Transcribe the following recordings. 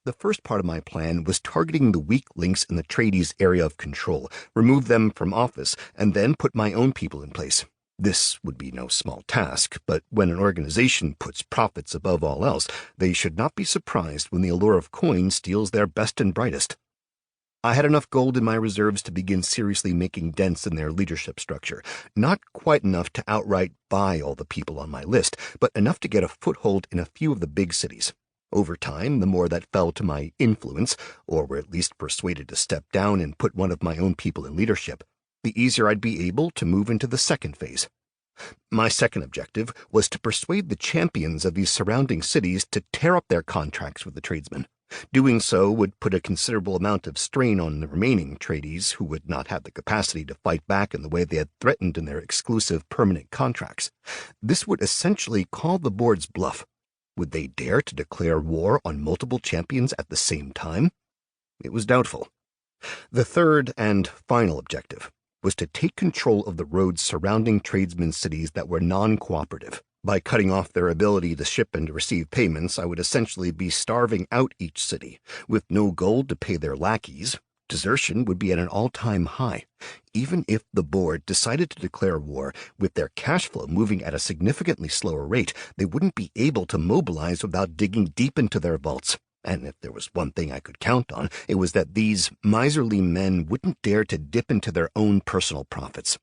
The first part of my plan was targeting the weak links in the tradies' area of control, remove them from office, and then put my own people in place. This would be no small task, but when an organization puts profits above all else, they should not be surprised when the allure of coin steals their best and brightest. I had enough gold in my reserves to begin seriously making dents in their leadership structure. Not quite enough to outright buy all the people on my list, but enough to get a foothold in a few of the big cities. Over time, the more that fell to my influence, or were at least persuaded to step down and put one of my own people in leadership, the easier I'd be able to move into the second phase. My second objective was to persuade the champions of these surrounding cities to tear up their contracts with the tradesmen. Doing so would put a considerable amount of strain on the remaining tradies who would not have the capacity to fight back in the way they had threatened in their exclusive permanent contracts. This would essentially call the board's bluff. Would they dare to declare war on multiple champions at the same time? It was doubtful. The third and final objective was to take control of the roads surrounding tradesmen cities that were non-cooperative. By cutting off their ability to ship and receive payments, I would essentially be starving out each city. With no gold to pay their lackeys, desertion would be at an all-time high. Even if the board decided to declare war, with their cash flow moving at a significantly slower rate, they wouldn't be able to mobilize without digging deep into their vaults. And if there was one thing I could count on, it was that these miserly men wouldn't dare to dip into their own personal profits.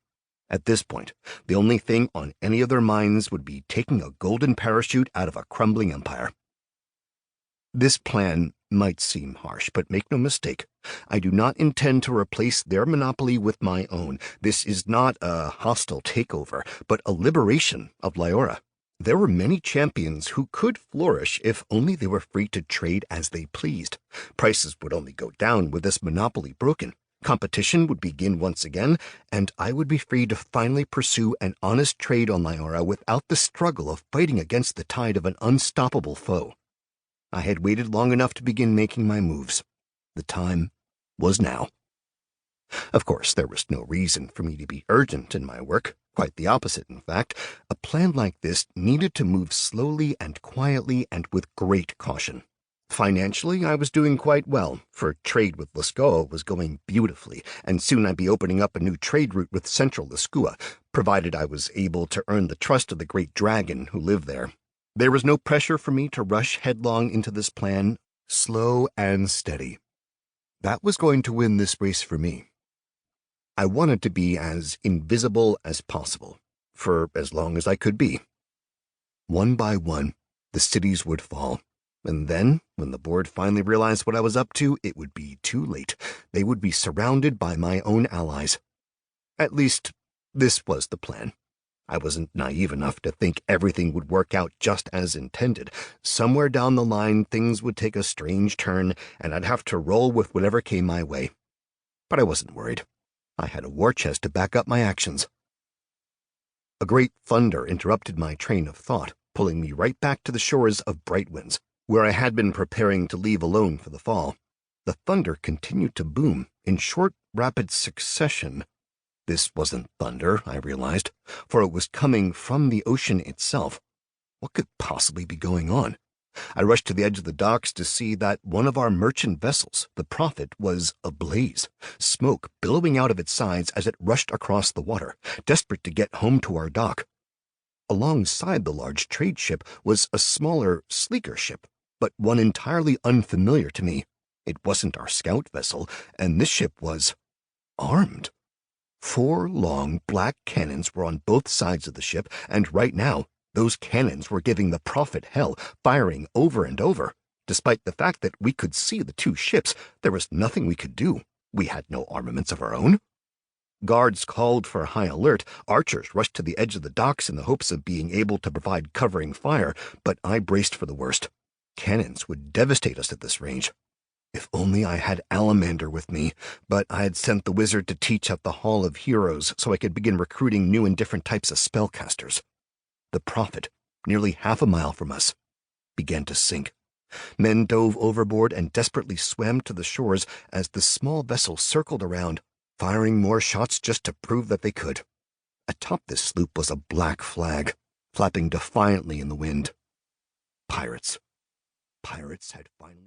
At this point, the only thing on any of their minds would be taking a golden parachute out of a crumbling empire. This plan might seem harsh, but make no mistake, I do not intend to replace their monopoly with my own. This is not a hostile takeover, but a liberation of Liora. There were many champions who could flourish if only they were free to trade as they pleased. Prices would only go down with this monopoly broken. Competition would begin once again, and I would be free to finally pursue an honest trade on Liora without the struggle of fighting against the tide of an unstoppable foe. I had waited long enough to begin making my moves. The time was now. Of course, there was no reason for me to be urgent in my work. Quite the opposite, in fact. A plan like this needed to move slowly and quietly and with great caution. Financially, I was doing quite well, for trade with Liskoa was going beautifully, and soon I'd be opening up a new trade route with central Liskoa, provided I was able to earn the trust of the great dragon who lived there. There was no pressure for me to rush headlong into this plan, slow and steady. That was going to win this race for me. I wanted to be as invisible as possible, for as long as I could be. One by one, the cities would fall. And then, when the board finally realized what I was up to, it would be too late. They would be surrounded by my own allies. At least, this was the plan. I wasn't naive enough to think everything would work out just as intended. Somewhere down the line, things would take a strange turn, and I'd have to roll with whatever came my way. But I wasn't worried. I had a war chest to back up my actions. A great thunder interrupted my train of thought, pulling me right back to the shores of Brightwinds, where I had been preparing to leave alone for the fall. The thunder continued to boom in short, rapid succession. This wasn't thunder, I realized, for it was coming from the ocean itself. What could possibly be going on? I rushed to the edge of the docks to see that one of our merchant vessels, the Prophet, was ablaze, smoke billowing out of its sides as it rushed across the water, desperate to get home to our dock. Alongside the large trade ship was a smaller, sleeker ship, but one entirely unfamiliar to me. It wasn't our scout vessel, and this ship was armed. 4 long black cannons were on both sides of the ship, and right now, those cannons were giving the Prophet hell, firing over and over. Despite the fact that we could see the 2 ships, there was nothing we could do. We had no armaments of our own. Guards called for high alert. Archers rushed to the edge of the docks in the hopes of being able to provide covering fire, but I braced for the worst. Cannons would devastate us at this range. If only I had Alamander with me, but I had sent the wizard to teach at the Hall of Heroes so I could begin recruiting new and different types of spellcasters. The Prophet, nearly half a mile from us, began to sink. Men dove overboard and desperately swam to the shores as the small vessel circled around, firing more shots just to prove that they could. Atop this sloop was a black flag, flapping defiantly in the wind. Pirates. Pirates had finally...